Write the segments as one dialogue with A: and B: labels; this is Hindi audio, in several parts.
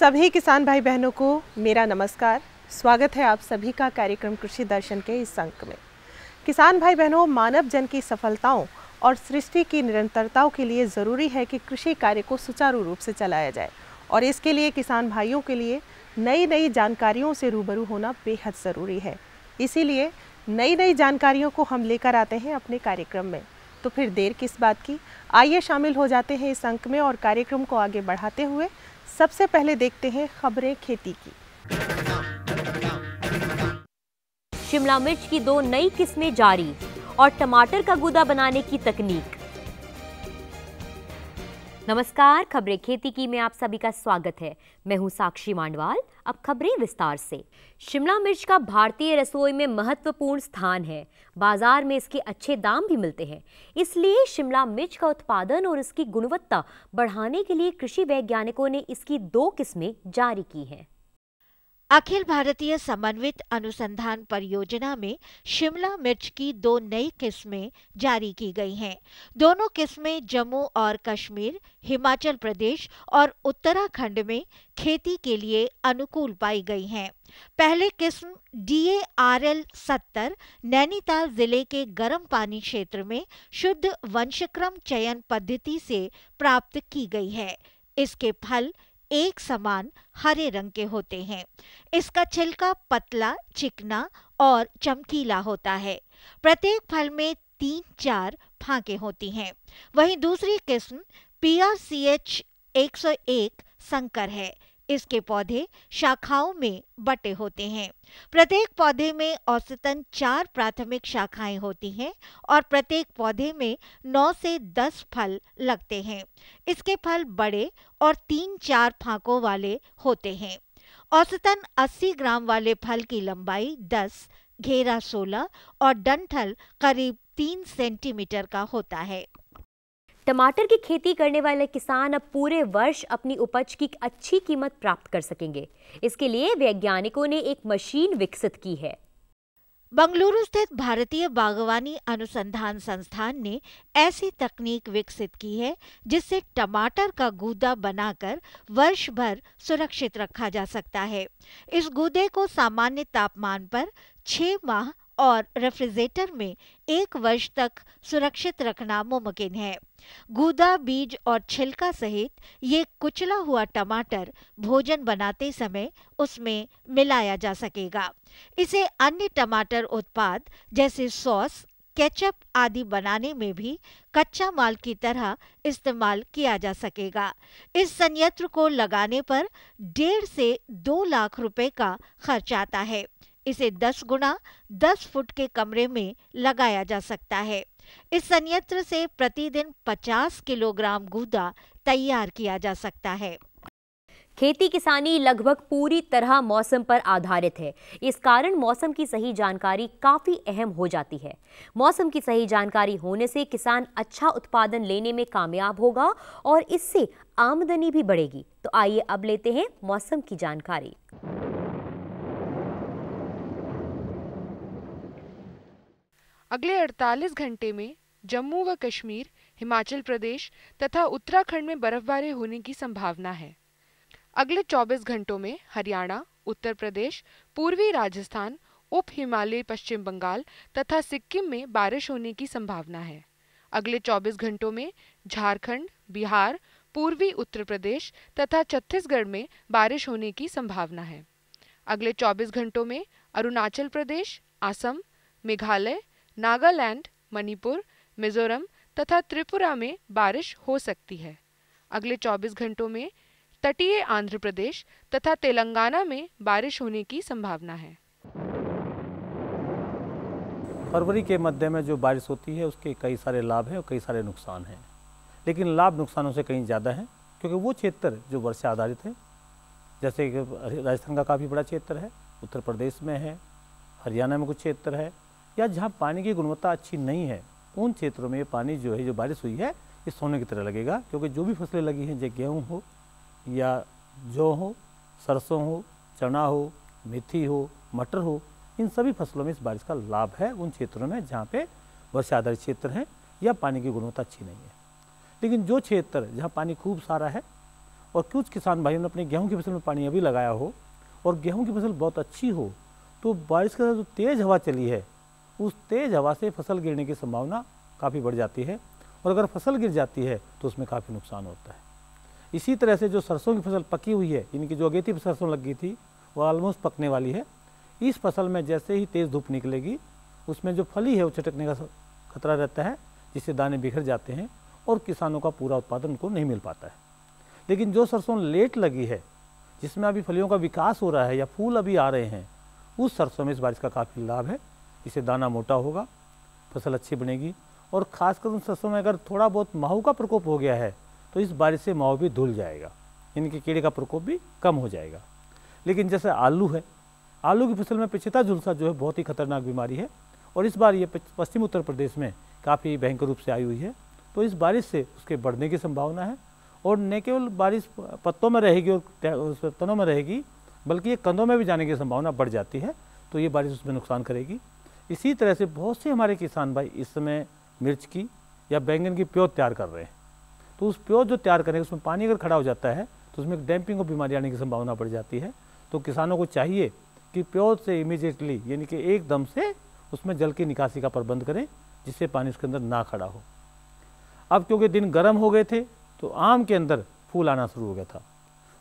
A: सभी किसान भाई बहनों को मेरा नमस्कार। स्वागत है आप सभी का कार्यक्रम कृषि दर्शन के इस अंक में। किसान भाई बहनों, मानव जन की सफलताओं और सृष्टि की निरंतरताओं के लिए ज़रूरी है कि कृषि कार्य को सुचारू रूप से चलाया जाए और इसके लिए किसान भाइयों के लिए नई नई जानकारियों से रूबरू होना बेहद ज़रूरी है। इसीलिए नई नई जानकारियों को हम लेकर आते हैं अपने कार्यक्रम में। तो फिर देर किस बात की, आइए शामिल हो जाते हैं इस अंक में और कार्यक्रम को आगे बढ़ाते हुए सबसे पहले देखते हैं खबरें खेती की।
B: शिमला मिर्च की 2 नई किस्में जारी और टमाटर का गूदा बनाने की तकनीक। नमस्कार, खबरें खेती की में आप सभी का स्वागत है। मैं हूं साक्षी मांडवाल। अब खबरें विस्तार से। शिमला मिर्च का भारतीय रसोई में महत्वपूर्ण स्थान है। बाजार में इसके अच्छे दाम भी मिलते हैं। इसलिए शिमला मिर्च का उत्पादन और इसकी गुणवत्ता बढ़ाने के लिए कृषि वैज्ञानिकों ने इसकी 2 किस्में जारी की हैं।
C: अखिल भारतीय समन्वित अनुसंधान परियोजना में शिमला मिर्च की 2 नई किस्में जारी की गई हैं। दोनों किस्में जम्मू और कश्मीर, हिमाचल प्रदेश और उत्तराखंड में खेती के लिए अनुकूल पाई गई हैं। पहले किस्म DARL 70 नैनीताल जिले के गर्म पानी क्षेत्र में शुद्ध वंशक्रम चयन पद्धति से प्राप्त की गई है। इसके फल एक समान हरे रंग के होते हैं। इसका छिलका पतला, चिकना और चमकीला होता है। प्रत्येक फल में 3-4 फांके होती हैं। वहीं दूसरी किस्म PRCH 101 संकर है। इसके पौधे शाखाओं में बटे होते हैं। प्रत्येक पौधे में औसतन 4 प्राथमिक शाखाएं होती हैं और प्रत्येक पौधे में 9 से 10 फल लगते हैं। इसके फल बड़े और 3-4 फांकों वाले होते हैं। औसतन 80 ग्राम वाले फल की लंबाई 10, घेरा 16 और डंठल करीब 3 सेंटीमीटर का होता है।
B: टमाटर की खेती करने वाले किसान अब पूरे वर्ष अपनी उपज की अच्छी कीमत प्राप्त कर सकेंगे। इसके लिए वैज्ञानिकों ने एक मशीन विकसित की है।
C: बंगलुरु स्थित भारतीय बागवानी अनुसंधान संस्थान ने ऐसी तकनीक विकसित की है जिससे टमाटर का गूदा बनाकर वर्ष भर सुरक्षित रखा जा सकता है। इस गूदे को सामान्य तापमान पर 6 माह और रेफ्रिजरेटर में 1 वर्ष तक सुरक्षित रखना मुमकिन है। गूदा, बीज और छिलका सहित ये कुचला हुआ टमाटर भोजन बनाते समय उसमें मिलाया जा सकेगा। इसे अन्य टमाटर उत्पाद जैसे सॉस, केचप आदि बनाने में भी कच्चा माल की तरह इस्तेमाल किया जा सकेगा। इस संयंत्र को लगाने पर 1.5 से 2 लाख रुपए का खर्च आता है। इसे 10 गुना 10 फुट के कमरे में लगाया जा सकता है। इस संयंत्र से प्रतिदिन 50 किलोग्राम गूदा तैयार किया जा सकता है।
B: खेती किसानी लगभग पूरी तरह मौसम पर आधारित है। इस कारण मौसम की सही जानकारी काफी अहम हो जाती है। मौसम की सही जानकारी होने से किसान अच्छा उत्पादन लेने में कामयाब होगा और इससे आमदनी भी बढ़ेगी। तो आइए अब लेते हैं मौसम की जानकारी।
D: अगले 48 घंटे में जम्मू व कश्मीर, हिमाचल प्रदेश तथा उत्तराखंड में बर्फबारी होने की संभावना है। अगले 24 घंटों में हरियाणा, उत्तर प्रदेश, पूर्वी राजस्थान, उप हिमालय पश्चिम बंगाल तथा सिक्किम में बारिश होने की संभावना है। अगले 24 घंटों में झारखंड, बिहार, पूर्वी उत्तर प्रदेश तथा छत्तीसगढ़ में बारिश होने की संभावना है। अगले 24 घंटों में अरुणाचल प्रदेश, असम, मेघालय, नागालैंड, मणिपुर, मिजोरम तथा त्रिपुरा में बारिश हो सकती है। अगले 24 घंटों में तटीय आंध्र प्रदेश तथा तेलंगाना में बारिश होने की संभावना है।
E: फरवरी के मध्य में जो बारिश होती है उसके कई सारे लाभ हैं और कई सारे नुकसान हैं, लेकिन लाभ नुकसानों से कहीं ज़्यादा है क्योंकि वो क्षेत्र जो वर्षा आधारित है, जैसे राजस्थान का काफ़ी बड़ा क्षेत्र है, उत्तर प्रदेश में है, हरियाणा में कुछ क्षेत्र है, या जहाँ पानी की गुणवत्ता अच्छी नहीं है उन क्षेत्रों में ये पानी जो है, जो बारिश हुई है, ये सोने की तरह लगेगा। क्योंकि जो भी फसलें लगी हैं, चाहे गेहूँ हो या जौ हो, सरसों हो, चना हो, मेथी हो, मटर हो, इन सभी फसलों में इस बारिश का लाभ है उन क्षेत्रों में जहाँ पे वर्षा आधारित क्षेत्र हैं या पानी की गुणवत्ता अच्छी नहीं है। लेकिन जो क्षेत्र जहाँ पानी खूब सारा है और कुछ किसान भाइयों ने अपने गेहूं की फसल में पानी अभी लगाया हो और गेहूं की फसल बहुत अच्छी हो, तो बारिश के साथ जो तेज़ हवा चली है, उस तेज़ हवा से फसल गिरने की संभावना काफ़ी बढ़ जाती है और अगर फसल गिर जाती है तो उसमें काफ़ी नुकसान होता है। इसी तरह से जो सरसों की फसल पकी हुई है, इनकी जो अगेती सरसों लग गई थी वो ऑलमोस्ट पकने वाली है। इस फसल में जैसे ही तेज़ धूप निकलेगी, उसमें जो फली है वो चटकने का खतरा रहता है, जिससे दाने बिखर जाते हैं और किसानों का पूरा उत्पादन उनको नहीं मिल पाता है। लेकिन जो सरसों लेट लगी है, जिसमें अभी फलियों का विकास हो रहा है या फूल अभी आ रहे हैं, उस सरसों में इस बारिश का काफ़ी लाभ है। इससे दाना मोटा होगा, फसल अच्छी बनेगी और ख़ासकर उन सरसों में अगर थोड़ा बहुत माहू का प्रकोप हो गया है तो इस बारिश से माहू भी धुल जाएगा, इनके कीड़े का प्रकोप भी कम हो जाएगा। लेकिन जैसे आलू है, आलू की फसल में पिछता झुलसा जो है बहुत ही खतरनाक बीमारी है और इस बार ये पश्चिम उत्तर प्रदेश में काफ़ी भयंकर रूप से आई हुई है। तो इस बारिश से उसके बढ़ने की संभावना है और न केवल बारिश पत्तों में रहेगी और तनों में रहेगी, बल्कि ये कंदों में भी जाने की संभावना बढ़ जाती है, तो ये बारिश उसमें नुकसान करेगी। इसी तरह से बहुत से हमारे किसान भाई इस समय मिर्च की या बैंगन की प्योत तैयार कर रहे हैं, तो उस प्योत जो तैयार करेंगे उसमें पानी अगर खड़ा हो जाता है तो उसमें डैम्पिंग और बीमारी आने की संभावना बढ़ जाती है। तो किसानों को चाहिए कि प्योत से इमीडिएटली यानी कि एकदम से उसमें जल की निकासी का प्रबंध करें, जिससे पानी उसके अंदर ना खड़ा हो। अब क्योंकि दिन गर्म हो गए थे तो आम के अंदर फूल आना शुरू हो गया था,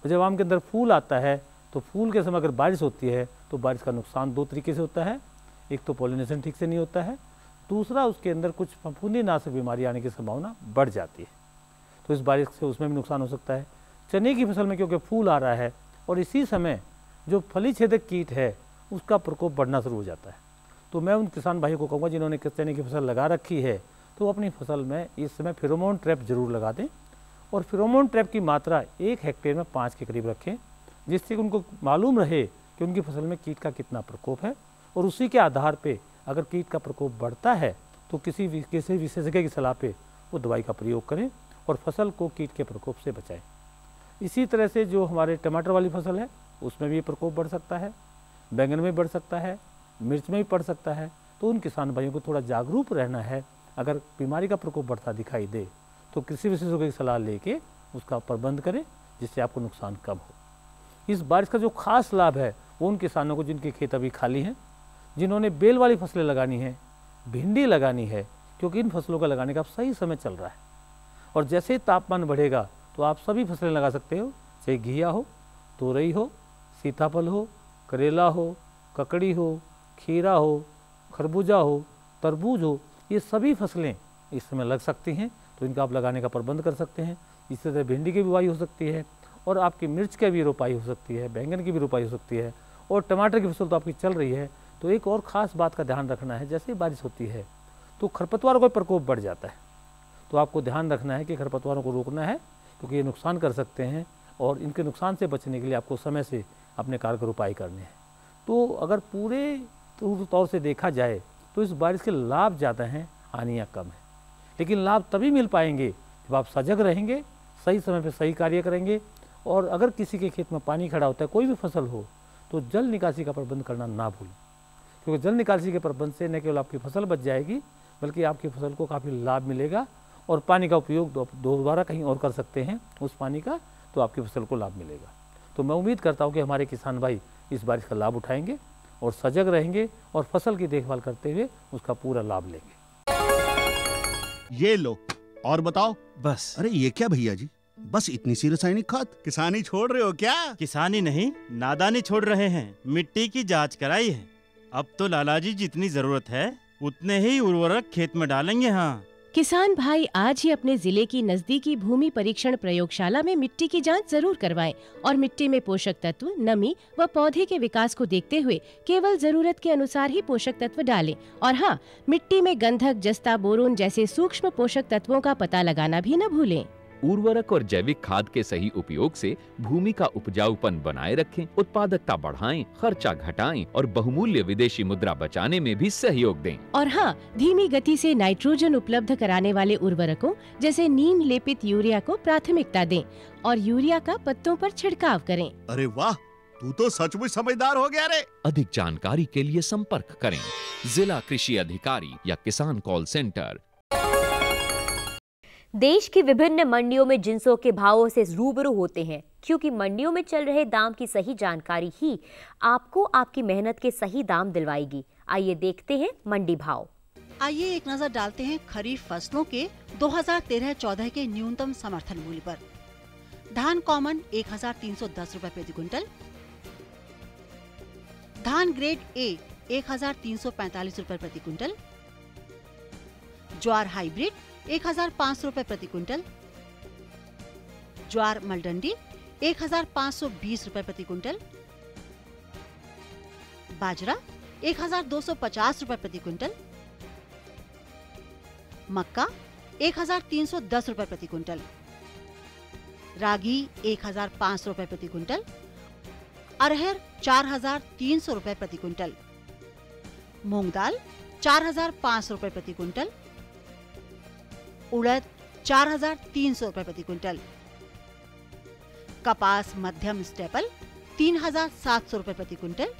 E: और जब आम के अंदर फूल आता है तो फूल के समय अगर बारिश होती है तो बारिश का नुकसान दो तरीके से होता है। एक तो पॉलिनेशन ठीक से नहीं होता है, दूसरा उसके अंदर कुछ फफूंदीनाशक बीमारी आने की संभावना बढ़ जाती है, तो इस बारिश से उसमें भी नुकसान हो सकता है। चने की फसल में क्योंकि फूल आ रहा है और इसी समय जो फली छेदक कीट है उसका प्रकोप बढ़ना शुरू हो जाता है, तो मैं उन किसान भाइयों को कहूँगा जिन्होंने चने की फसल लगा रखी है तो वो अपनी फसल में इस समय फेरोमोन ट्रैप जरूर लगा दें और फेरोमोन ट्रैप की मात्रा 1 हेक्टेयर में 5 के करीब रखें, जिससे उनको मालूम रहे कि उनकी फसल में कीट का कितना प्रकोप है और उसी के आधार पे अगर कीट का प्रकोप बढ़ता है तो किसी विशेषज्ञ की सलाह पे वो दवाई का प्रयोग करें और फसल को कीट के प्रकोप से बचाएं। इसी तरह से जो हमारे टमाटर वाली फसल है उसमें भी प्रकोप बढ़ सकता है, बैंगन में बढ़ सकता है, मिर्च में भी बढ़ सकता है, तो उन किसान भाइयों को थोड़ा जागरूक रहना है। अगर बीमारी का प्रकोप बढ़ता दिखाई दे तो कृषि विशेषज्ञ की सलाह लेके उसका प्रबंध करें, जिससे आपको नुकसान कम हो। इस बारिश का जो खास लाभ है वो उन किसानों को जिनके खेत अभी खाली हैं, जिन्होंने बेल वाली फसलें लगानी है, भिंडी लगानी है, क्योंकि इन फसलों का लगाने का अब सही समय चल रहा है और जैसे ही तापमान बढ़ेगा तो आप सभी फसलें लगा सकते हो, चाहे घिया हो, तोरई हो, सीताफल हो, करेला हो, ककड़ी हो, खीरा हो, खरबूजा हो, तरबूज हो, ये सभी फसलें इस समय लग सकती हैं, तो इनका आप लगाने का प्रबंध कर सकते हैं। इसी तरह भिंडी की बुवाई हो सकती है और आपकी मिर्च की भी रोपाई हो सकती है, बैंगन की भी रोपाई हो सकती है और टमाटर की फसल तो आपकी चल रही है। तो एक और ख़ास बात का ध्यान रखना है, जैसे ही बारिश होती है तो खरपतवारों का प्रकोप बढ़ जाता है, तो आपको ध्यान रखना है कि खरपतवारों को रोकना है, क्योंकि ये नुकसान कर सकते हैं और इनके नुकसान से बचने के लिए आपको समय से अपने कारगर उपाय करने हैं। तो अगर पूरे तौर से देखा जाए तो इस बारिश के लाभ ज़्यादा हैं, हानियाँ कम हैं, लेकिन लाभ तभी मिल पाएंगे जब आप सजग रहेंगे, सही समय पर सही कार्य करेंगे और अगर किसी के खेत में पानी खड़ा होता है, कोई भी फसल हो, तो जल निकासी का प्रबंध करना ना भूलें, क्योंकि जल निकासी के प्रबंध से न केवल आपकी फसल बच जाएगी बल्कि आपकी फसल को काफ़ी लाभ मिलेगा और पानी का उपयोग दोबारा कहीं और कर सकते हैं उस पानी का, तो आपकी फसल को लाभ मिलेगा। तो मैं उम्मीद करता हूँ कि हमारे किसान भाई इस बारिश का लाभ उठाएंगे और सजग रहेंगे और फसल की देखभाल करते हुए उसका पूरा लाभ लेंगे।
F: ये लो और बताओ।
G: बस।
F: अरे ये क्या भैया जी, बस इतनी सी रासायनिक खाद? किसानी छोड़ रहे हो क्या?
G: किसानी नहीं, नादानी छोड़ रहे हैं। मिट्टी की जांच कराई है, अब तो लालाजी जितनी जरूरत है उतने ही उर्वरक खेत में डालेंगे। हाँ,
H: किसान भाई आज ही अपने जिले की नजदीकी भूमि परीक्षण प्रयोगशाला में मिट्टी की जांच जरूर करवाएं और मिट्टी में पोषक तत्व, नमी व पौधे के विकास को देखते हुए केवल जरूरत के अनुसार ही पोषक तत्व डालें। और हाँ, मिट्टी में गंधक, जस्ता, बोरोन जैसे सूक्ष्म पोषक तत्वों का पता लगाना भी न भूलें।
I: उर्वरक और जैविक खाद के सही उपयोग से भूमि का उपजाऊपन बनाए रखें, उत्पादकता बढ़ाएं, खर्चा घटाएं और बहुमूल्य विदेशी मुद्रा बचाने में भी सहयोग दें।
H: और हाँ, धीमी गति से नाइट्रोजन उपलब्ध कराने वाले उर्वरकों जैसे नीम लेपित यूरिया को प्राथमिकता दें और यूरिया का पत्तों पर छिड़काव करें।
F: अरे वाह, तू तो सचमुच समझदार हो गया रे।
I: अधिक जानकारी के लिए संपर्क करें जिला कृषि अधिकारी या किसान कॉल सेंटर।
B: देश की विभिन्न मंडियों में जिंसों के भावों से रूबरू होते हैं, क्योंकि मंडियों में चल रहे दाम की सही जानकारी ही आपको आपकी मेहनत के सही दाम दिलवाएगी। आइए देखते हैं मंडी भाव।
J: आइए एक नजर डालते हैं खरीफ फसलों के 2013-14 के न्यूनतम समर्थन मूल्य पर। धान कॉमन 1310 रुपए प्रति क्विंटल, धान ग्रेड ए 1345 रुपए प्रति क्विंटल, ज्वार हाइब्रिड 1500 रुपए प्रति क्विंटल, ज्वार मलडंडी 1520 रुपए प्रति क्विंटल, बाजरा 1250 रुपए प्रति क्विंटल, मक्का 1310 रुपए प्रति क्विंटल, रागी 1500 रुपए प्रति क्विंटल, अरहर 4300 रुपए प्रति क्विंटल, मूंग दाल 4500 रुपए प्रति क्विंटल, उड़द 4300 रुपए प्रति क्विंटल, कपास मध्यम स्टेपल 3700 रुपए प्रति क्विंटल,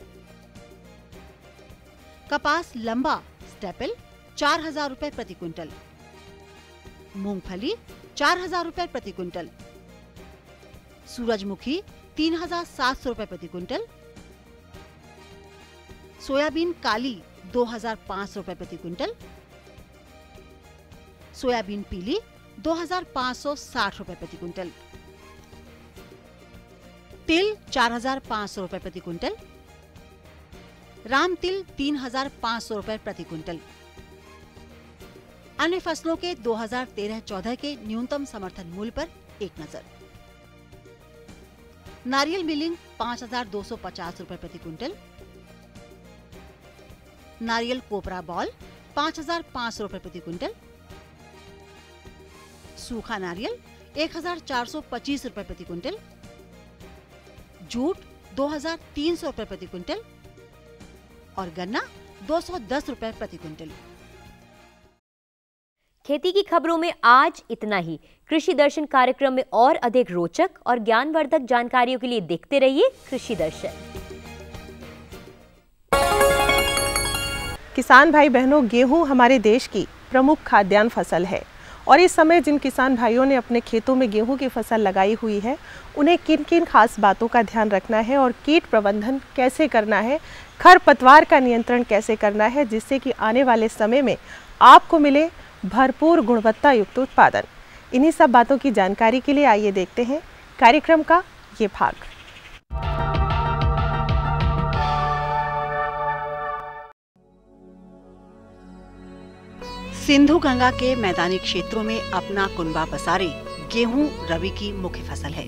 J: कपास लंबा स्टेपल 4000 रुपए प्रति क्विंटल, मूंगफली 4000 रुपए प्रति क्विंटल, सूरजमुखी 3700 रुपए प्रति क्विंटल, सोयाबीन काली 2500 रुपए प्रति क्विंटल, सोयाबीन पीली 2560 रुपए प्रति क्विंटल, तिल 4500 रुपए प्रति क्विंटल, राम तिल 3500 रुपए प्रति क्विंटल। अन्य फसलों के 2013-14 के न्यूनतम समर्थन मूल्य पर एक नजर। नारियल मिलिंग 5250 रुपए प्रति क्विंटल, नारियल कोपरा बॉल 5500 रुपए प्रति क्विंटल, सूखा नारियल 1425 रुपए प्रति क्विंटल, जूट 2300 रुपए प्रति क्विंटल और गन्ना 210 रुपए प्रति क्विंटल।
B: खेती की खबरों में आज इतना ही। कृषि दर्शन कार्यक्रम में और अधिक रोचक और ज्ञानवर्धक जानकारियों के लिए देखते रहिए कृषि दर्शन।
A: किसान भाई बहनों, गेहूं हमारे देश की प्रमुख खाद्यान्न फसल है और इस समय जिन किसान भाइयों ने अपने खेतों में गेहूं की फसल लगाई हुई है, उन्हें किन किन खास बातों का ध्यान रखना है और कीट प्रबंधन कैसे करना है, खरपतवार का नियंत्रण कैसे करना है, जिससे कि आने वाले समय में आपको मिले भरपूर गुणवत्ता युक्त उत्पादन। इन्हीं सब बातों की जानकारी के लिए आइए देखते हैं कार्यक्रम का ये भाग।
J: सिंधु गंगा के मैदानी क्षेत्रों में अपना कुनबा पसारे गेहूं रबी की मुख्य फसल है।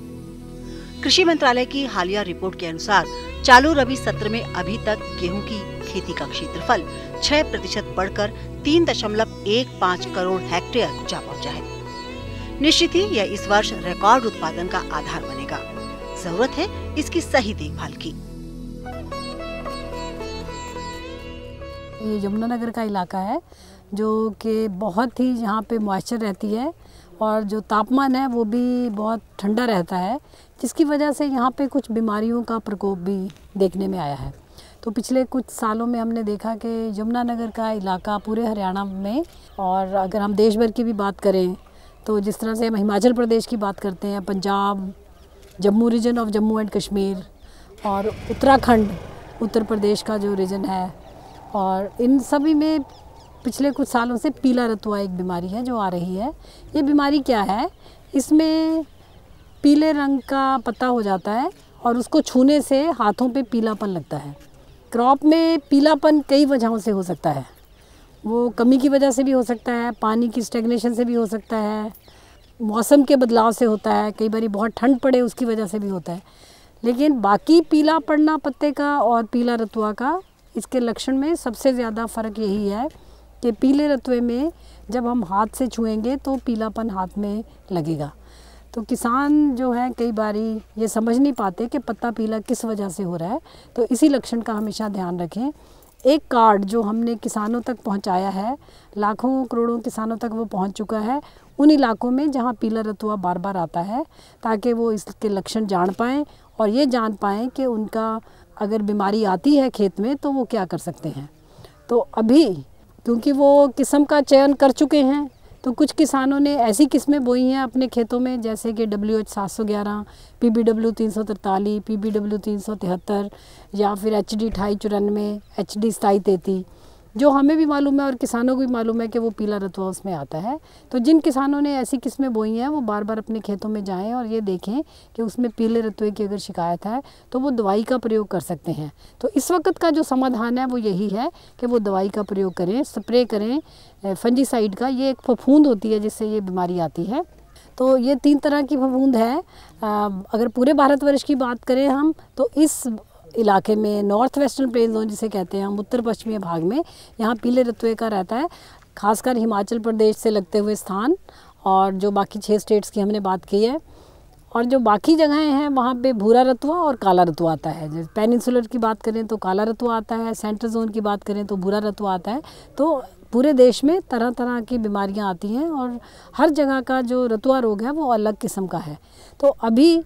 J: कृषि मंत्रालय की हालिया रिपोर्ट के अनुसार चालू रबी सत्र में अभी तक गेहूं की खेती का क्षेत्रफल 6% बढ़कर 3.15 करोड़ हेक्टेयर जा पहुंचा है। निश्चित ही यह इस वर्ष रिकॉर्ड उत्पादन का आधार बनेगा। जरूरत है इसकी सही देखभाल की।
K: ये यमुनानगर का इलाका है जो कि बहुत ही यहाँ पे मॉइस्चर रहती है और जो तापमान है वो भी बहुत ठंडा रहता है, जिसकी वजह से यहाँ पे कुछ बीमारियों का प्रकोप भी देखने में आया है। तो पिछले कुछ सालों में हमने देखा कि यमुनानगर का इलाका पूरे हरियाणा में, और अगर हम देश भर की भी बात करें तो जिस तरह से हम हिमाचल प्रदेश की बात करते हैं, Punjab, Jammu region of Jammu and Kashmir और उत्तराखंड उत्तर प्रदेश का जो रीजन है, और इन सभी में पिछले कुछ सालों से पीला रतुआ एक बीमारी है जो आ रही है। ये बीमारी क्या है? इसमें पीले रंग का पत्ता हो जाता है और उसको छूने से हाथों पे पीलापन लगता है। क्रॉप में पीलापन कई वजहों से हो सकता है। वो कमी की वजह से भी हो सकता है, पानी की स्टेगनेशन से भी हो सकता है, मौसम के बदलाव से होता है, कई बार बहुत ठंड पड़े उसकी वजह से भी होता है। लेकिन बाकी पीला पड़ना पत्ते का और पीला रतुआ का, इसके लक्षण में सबसे ज़्यादा फ़र्क यही है कि पीले रतुए में जब हम हाथ से छुएंगे तो पीलापन हाथ में लगेगा। तो किसान जो है कई बारी ये समझ नहीं पाते कि पत्ता पीला किस वजह से हो रहा है, तो इसी लक्षण का हमेशा ध्यान रखें। एक कार्ड जो हमने किसानों तक पहुंचाया है, लाखों करोड़ों किसानों तक वो पहुंच चुका है उन इलाकों में जहां पीला रतुआ बार बार आता है, ताकि वो इसके लक्षण जान पाएँ और ये जान पाएँ कि उनका अगर बीमारी आती है खेत में तो वो क्या कर सकते हैं। तो अभी क्योंकि वो किस्म का चयन कर चुके हैं, तो कुछ किसानों ने ऐसी किस्में बोई हैं अपने खेतों में, जैसे कि WH 711, PBW 343, PBW 373 या फिर HD 2894, HD 2733, जो हमें भी मालूम है और किसानों को भी मालूम है कि वो पीला रतुआ उसमें आता है। तो जिन किसानों ने ऐसी किस्में बोई हैं वो बार बार अपने खेतों में जाएं और ये देखें कि उसमें पीले रतुए की अगर शिकायत है तो वो दवाई का प्रयोग कर सकते हैं। तो इस वक्त का जो समाधान है वो यही है कि वो दवाई का प्रयोग करें, स्प्रे करें फंजीसाइड का। ये एक फफूंद होती है जिससे ये बीमारी आती है। तो ये 3 तरह की फफूंद है। अगर पूरे भारतवर्ष की बात करें हम, तो इस इलाके में नॉर्थ वेस्टर्न प्लेन जोन जिसे कहते हैं हम, उत्तर पश्चिमी भाग में यहाँ पीले रतुए का रहता है, खासकर हिमाचल प्रदेश से लगते हुए स्थान और जो बाकी 6 स्टेट्स की हमने बात की है। और जो बाकी जगहें हैं वहाँ पे भूरा रतुआ और काला रतुआ आता है। जैसे पेनिनसुलर की बात करें तो काला रतुआ आता है, सेंट्रल जोन की बात करें तो भूरा रतुआ आता है। तो पूरे देश में तरह तरह की बीमारियाँ आती हैं और हर जगह का जो रतुआ रोग है वो अलग किस्म का है। तो अभी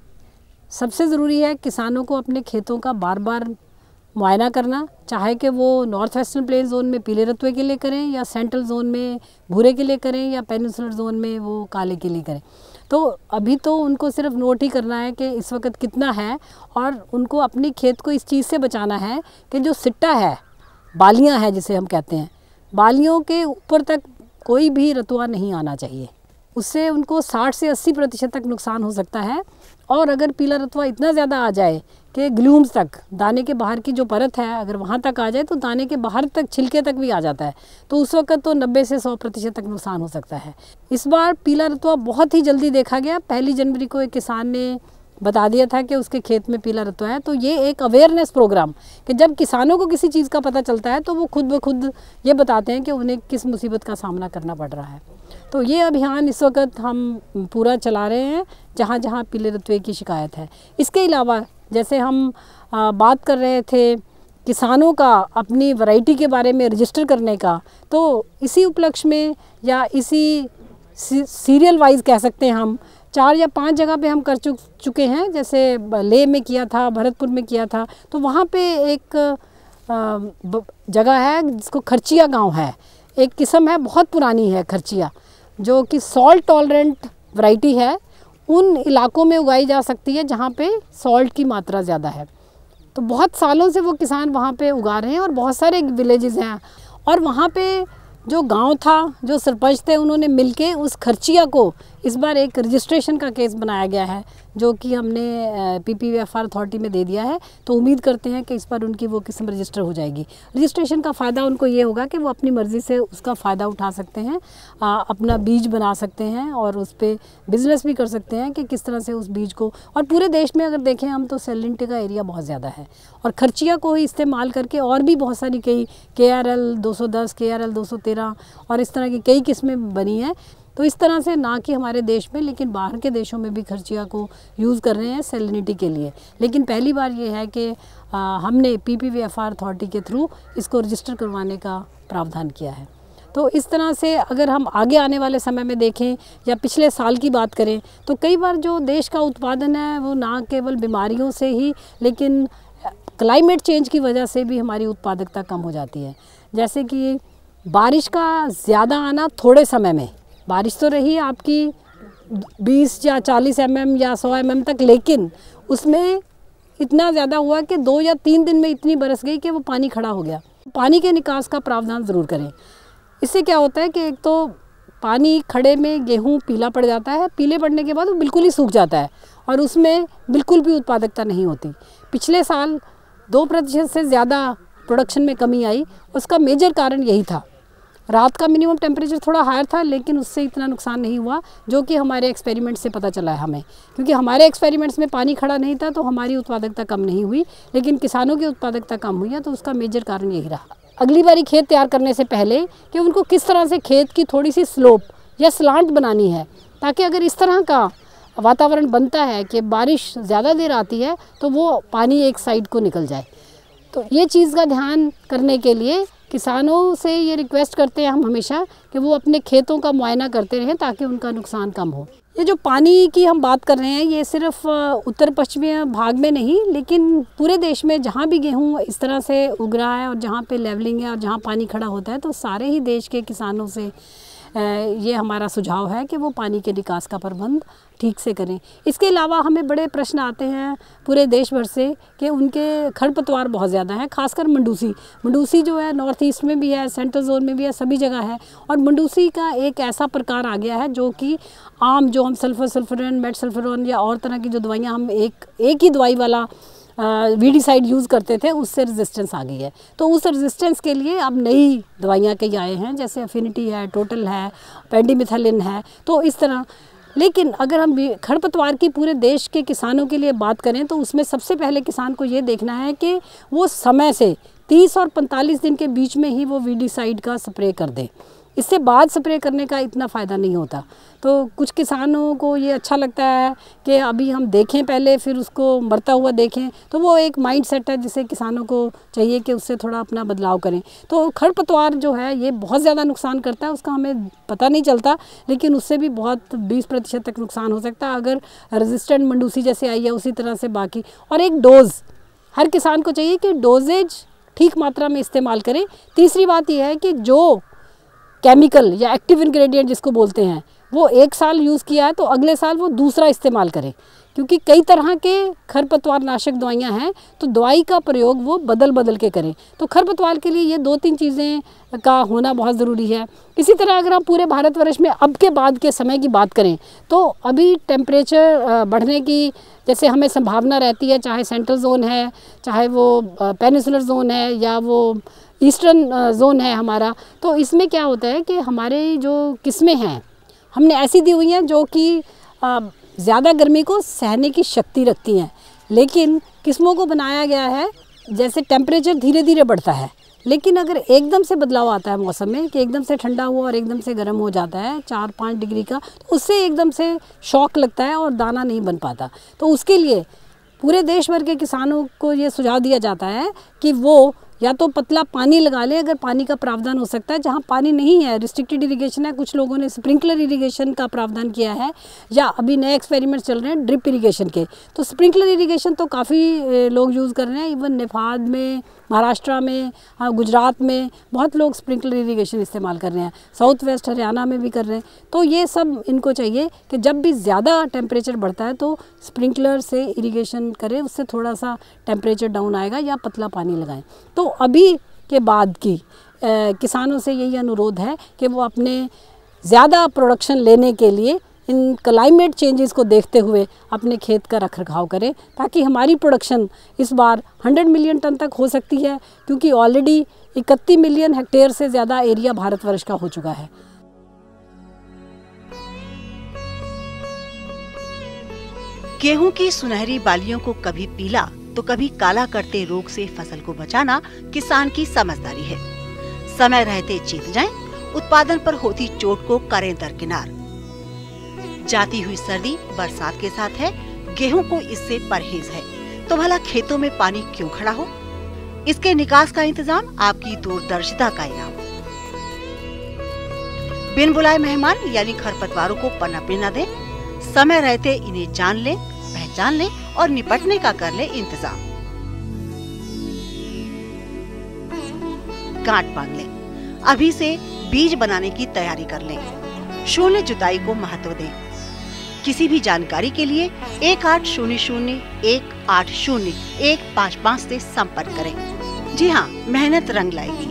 K: सबसे ज़रूरी है किसानों को अपने खेतों का बार बार मुआयना करना, चाहे कि वो नॉर्थ वेस्टर्न प्लेन जोन में पीले रतुए के लिए करें या सेंट्रल जोन में भूरे के लिए करें या पेनिनसुलर जोन में वो काले के लिए करें। तो अभी तो उनको सिर्फ नोट ही करना है कि इस वक्त कितना है और उनको अपनी खेत को इस चीज़ से बचाना है कि जो सिट्टा है, बालियाँ हैं जिसे हम कहते हैं, बालियों के ऊपर तक कोई भी रतुआ नहीं आना चाहिए। उससे उनको 60 से 80% तक नुकसान हो सकता है। और अगर पीला रतुआ इतना ज़्यादा आ जाए कि ग्लूम्स तक, दाने के बाहर की जो परत है अगर वहाँ तक आ जाए तो दाने के बाहर तक, छिलके तक भी आ जाता है, तो उस वक्त तो 90 से 100% तक नुकसान हो सकता है। इस बार पीला रतुआ बहुत ही जल्दी देखा गया। 1 जनवरी को एक किसान ने बता दिया था कि उसके खेत में पीला रतुआ है। तो ये एक अवेयरनेस प्रोग्राम कि जब किसानों को किसी चीज़ का पता चलता है तो वो खुद ब खुद ये बताते हैं कि उन्हें किस मुसीबत का सामना करना पड़ रहा है। तो ये अभियान इस वक्त हम पूरा चला रहे हैं जहाँ जहाँ पीले रतुए की शिकायत है। इसके अलावा जैसे हम बात कर रहे थे किसानों का अपनी वैरायटी के बारे में रजिस्टर करने का, तो इसी उपलक्ष्य में या इसी सीरियल वाइज कह सकते हैं हम 4 या 5 जगह पे हम कर चुके हैं। जैसे लेह में किया था, भरतपुर में किया था। तो वहाँ पे एक जगह है जिसको खर्चिया गांव है, एक किस्म है बहुत पुरानी है खर्चिया, जो कि सॉल्ट टॉलरेंट वैरायटी है। उन इलाकों में उगाई जा सकती है जहाँ पे सॉल्ट की मात्रा ज़्यादा है। तो बहुत सालों से वो किसान वहाँ पे उगा रहे हैं और बहुत सारे विलेजेस हैं। और वहाँ पे जो गांव था, जो सरपंच थे, उन्होंने मिलके उस खर्चिया को इस बार एक रजिस्ट्रेशन का केस बनाया गया है, जो कि हमने PPVFR अथॉरिटी में दे दिया है। तो उम्मीद करते हैं कि इस पर उनकी वो किस्म रजिस्टर हो जाएगी। रजिस्ट्रेशन का फ़ायदा उनको ये होगा कि वो अपनी मर्ज़ी से उसका फ़ायदा उठा सकते हैं, अपना बीज बना सकते हैं और उस पर बिज़नेस भी कर सकते हैं कि किस तरह से उस बीज को। और पूरे देश में अगर देखें हम तो सैलिनिटी का एरिया बहुत ज़्यादा है और खर्चिया को ही इस्तेमाल करके और भी बहुत सारी कई KRL 210, KRL 213 और इस तरह की कई किस्में बनी हैं। तो इस तरह से ना कि हमारे देश में लेकिन बाहर के देशों में भी खर्चिया को यूज़ कर रहे हैं सैलिनिटी के लिए। लेकिन पहली बार ये है कि हमने PPVFR अथॉरिटी के थ्रू इसको रजिस्टर करवाने का प्रावधान किया है। तो इस तरह से अगर हम आगे आने वाले समय में देखें या पिछले साल की बात करें तो कई बार जो देश का उत्पादन है वो ना केवल बीमारियों से ही लेकिन क्लाइमेट चेंज की वजह से भी हमारी उत्पादकता कम हो जाती है। जैसे कि बारिश का ज़्यादा आना थोड़े समय में, बारिश तो रही आपकी 20 या 40 mm या 100 mm तक, लेकिन उसमें इतना ज़्यादा हुआ कि 2 या 3 दिन में इतनी बरस गई कि वो पानी खड़ा हो गया। पानी के निकास का प्रावधान ज़रूर करें। इससे क्या होता है कि एक तो पानी खड़े में गेहूँ पीला पड़ जाता है, पीले पड़ने के बाद वो बिल्कुल ही सूख जाता है और उसमें बिल्कुल भी उत्पादकता नहीं होती। पिछले साल 2% से ज़्यादा प्रोडक्शन में कमी आई, उसका मेजर कारण यही था। रात का मिनिमम टेम्परेचर थोड़ा हायर था लेकिन उससे इतना नुकसान नहीं हुआ, जो कि हमारे एक्सपेरिमेंट से पता चला है हमें, क्योंकि हमारे एक्सपेरिमेंट्स में पानी खड़ा नहीं था तो हमारी उत्पादकता कम नहीं हुई, लेकिन किसानों की उत्पादकता कम हुई है। तो उसका मेजर कारण यही रहा। अगली बारी खेत तैयार करने से पहले कि उनको किस तरह से खेत की थोड़ी सी स्लोप या स्लांट बनानी है, ताकि अगर इस तरह का वातावरण बनता है कि बारिश ज़्यादा देर आती है तो वो पानी एक साइड को निकल जाए। तो ये चीज़ का ध्यान करने के लिए किसानों से ये रिक्वेस्ट करते हैं हम हमेशा कि वो अपने खेतों का मुआयना करते रहें ताकि उनका नुकसान कम हो। ये जो पानी की हम बात कर रहे हैं ये सिर्फ उत्तर पश्चिमी भाग में नहीं लेकिन पूरे देश में जहाँ भी गेहूँ इस तरह से उग रहा है और जहाँ पे लेवलिंग है और जहाँ पानी खड़ा होता है तो सारे ही देश के किसानों से ये हमारा सुझाव है कि वो पानी के निकास का प्रबंध ठीक से करें। इसके अलावा हमें बड़े प्रश्न आते हैं पूरे देश भर से कि उनके खरपतवार बहुत ज़्यादा हैं, खासकर मंडूसी जो है नॉर्थ ईस्ट में भी है, सेंट्रल जोन में भी है, सभी जगह है। और मंडूसी का एक ऐसा प्रकार आ गया है जो कि आम जो हम सल्फरन, मेटसल्फरन या और तरह की जो दवाइयाँ हम एक ही दवाई वाला वीडिसाइड यूज़ करते थे, उससे रेजिस्टेंस आ गई है। तो उस रेजिस्टेंस के लिए अब नई दवाइयाँ कई आए हैं, जैसे अफिनिटी है, टोटल है, पेंडिमिथलिन है। तो इस तरह, लेकिन अगर हम खरपतवार की पूरे देश के किसानों के लिए बात करें तो उसमें सबसे पहले किसान को ये देखना है कि वो समय से 30 और 45 दिन के बीच में ही वो वीडिसाइड का स्प्रे कर दे। इससे बाद स्प्रे करने का इतना फ़ायदा नहीं होता। तो कुछ किसानों को ये अच्छा लगता है कि अभी हम देखें पहले, फिर उसको मरता हुआ देखें। तो वो एक माइंड सेट है जिसे किसानों को चाहिए कि उससे थोड़ा अपना बदलाव करें। तो खरपतवार जो है ये बहुत ज़्यादा नुकसान करता है, उसका हमें पता नहीं चलता, लेकिन उससे भी बहुत 20% तक नुकसान हो सकता है अगर रेजिस्टेंट मंडूसी जैसे आई है उसी तरह से बाकी। और एक डोज़ हर किसान को चाहिए कि डोजेज ठीक मात्रा में इस्तेमाल करें। तीसरी बात यह है कि जो केमिकल या एक्टिव इंग्रेडिएंट जिसको बोलते हैं वो एक साल यूज़ किया है तो अगले साल वो दूसरा इस्तेमाल करें, क्योंकि कई तरह के खरपतवार नाशक दवाइयाँ हैं, तो दवाई का प्रयोग वो बदल के करें। तो खरपतवार के लिए ये 2-3 चीज़ें का होना बहुत ज़रूरी है। इसी तरह अगर हम पूरे भारतवर्ष में अब के बाद के समय की बात करें तो अभी टेम्परेचर बढ़ने की जैसे हमें संभावना रहती है, चाहे सेंट्रल जोन है, चाहे वो पेनिसुलर जोन है या वो ईस्टर्न जोन है हमारा। तो इसमें क्या होता है कि हमारे जो किस्में हैं हमने ऐसी दी हुई हैं जो कि ज़्यादा गर्मी को सहने की शक्ति रखती हैं, लेकिन किस्मों को बनाया गया है जैसे टेम्परेचर धीरे धीरे बढ़ता है, लेकिन अगर एकदम से बदलाव आता है मौसम में कि एकदम से ठंडा हुआ और एकदम से गर्म हो जाता है 4-5 डिग्री का, तो उससे एकदम से शॉक लगता है और दाना नहीं बन पाता। तो उसके लिए पूरे देश भर के किसानों को ये सुझाव दिया जाता है कि वो या तो पतला पानी लगा लें अगर पानी का प्रावधान हो सकता है, जहाँ पानी नहीं है रिस्ट्रिक्टेड इरिगेशन है, कुछ लोगों ने स्प्रिंकलर इरिगेशन का प्रावधान किया है, या अभी नए एक्सपेरिमेंट चल रहे हैं ड्रिप इरिगेशन के। तो स्प्रिंकलर इरिगेशन तो काफ़ी लोग यूज़ कर रहे हैं, इवन नेपाल में, महाराष्ट्र में, गुजरात में बहुत लोग स्प्रिंकलर इरिगेशन इस्तेमाल कर रहे हैं, साउथ वेस्ट हरियाणा में भी कर रहे हैं। तो ये सब इनको चाहिए कि जब भी ज़्यादा टेम्परेचर बढ़ता है तो स्प्रिंकलर से इरिगेशन करें, उससे थोड़ा सा टेम्परेचर डाउन आएगा, या पतला पानी लगाएं। तो अभी के बाद की किसानों से यही अनुरोध है कि वो अपने ज़्यादा प्रोडक्शन लेने के लिए इन क्लाइमेट चेंजेस को देखते हुए अपने खेत का रखरखाव करें, ताकि हमारी प्रोडक्शन इस बार 100 मिलियन टन तक हो सकती है, क्योंकि ऑलरेडी 31 मिलियन हेक्टेयर से ज़्यादा एरिया भारतवर्ष का हो चुका है।
J: गेहूं की सुनहरी बालियों को कभी पीला तो कभी काला करते रोग से फसल को बचाना किसान की समझदारी है। समय रहते चेत जाएं, उत्पादन पर होती चोट को करें दरकिनार। जाती हुई सर्दी बरसात के साथ है, गेहूं को इससे परहेज है, तो भला खेतों में पानी क्यों खड़ा हो? इसके निकास का इंतजाम आपकी दूरदर्शिता का इनाम। बिन बुलाए मेहमान यानी खरपतवारों को पनपने न दें, समय रहते इन्हें जान लें, पहचान लें और निपटने का कर ले इंतजाम। गांठ बांध लें, अभी से बीज बनाने की तैयारी कर लें। शून्य जुताई को महत्व दें। किसी भी जानकारी के लिए 1800-180-155 से संपर्क करें। जी हाँ, मेहनत रंग लाएगी।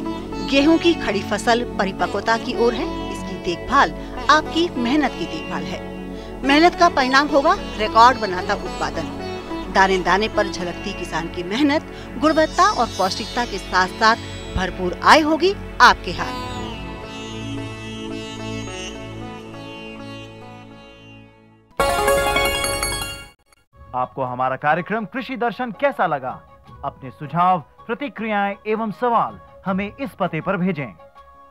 J: गेहूं की खड़ी फसल परिपक्वता की ओर है, इसकी देखभाल आपकी मेहनत की देखभाल है। मेहनत का परिणाम होगा रिकॉर्ड बनाता उत्पादन। दाने दाने पर झलकती किसान की मेहनत, गुणवत्ता और पौष्टिकता के साथ साथ भरपूर आय होगी आपके हाथ।
L: आपको हमारा कार्यक्रम कृषि दर्शन कैसा लगा? अपने सुझाव, प्रतिक्रियाएं एवं सवाल हमें इस पते पर भेजें।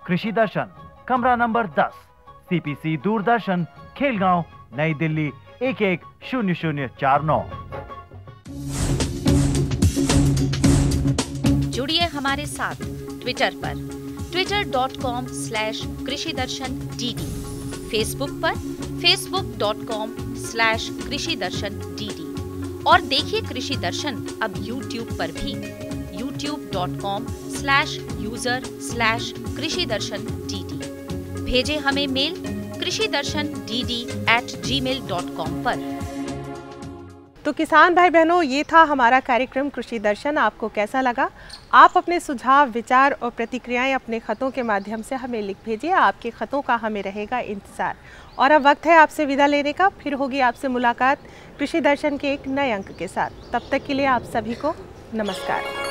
L: कृषि दर्शन, कमरा नंबर 10, CPC दूरदर्शन, खेलगांव, नई दिल्ली 110049।
M: जुड़िए हमारे साथ ट्विटर पर twitter.com/कृषिदर्शन-dd, फेसबुक पर facebook.com/कृषिदर्शन-dd और देखिए कृषि दर्शन अब YouTube पर भी youtube.com/user/कृषिदर्शन-dd। भेजें हमें मेल krishidarshan@gmail.com पर।
A: तो किसान भाई बहनों, ये था हमारा कार्यक्रम कृषि दर्शन। आपको कैसा लगा? आप अपने सुझाव, विचार और प्रतिक्रियाएं अपने खतों के माध्यम से हमें लिख भेजिए। आपके खतों का हमें रहेगा इंतज़ार। और अब वक्त है आपसे विदा लेने का। फिर होगी आपसे मुलाकात कृषि दर्शन के एक नए अंक के साथ। तब तक के लिए आप सभी को नमस्कार।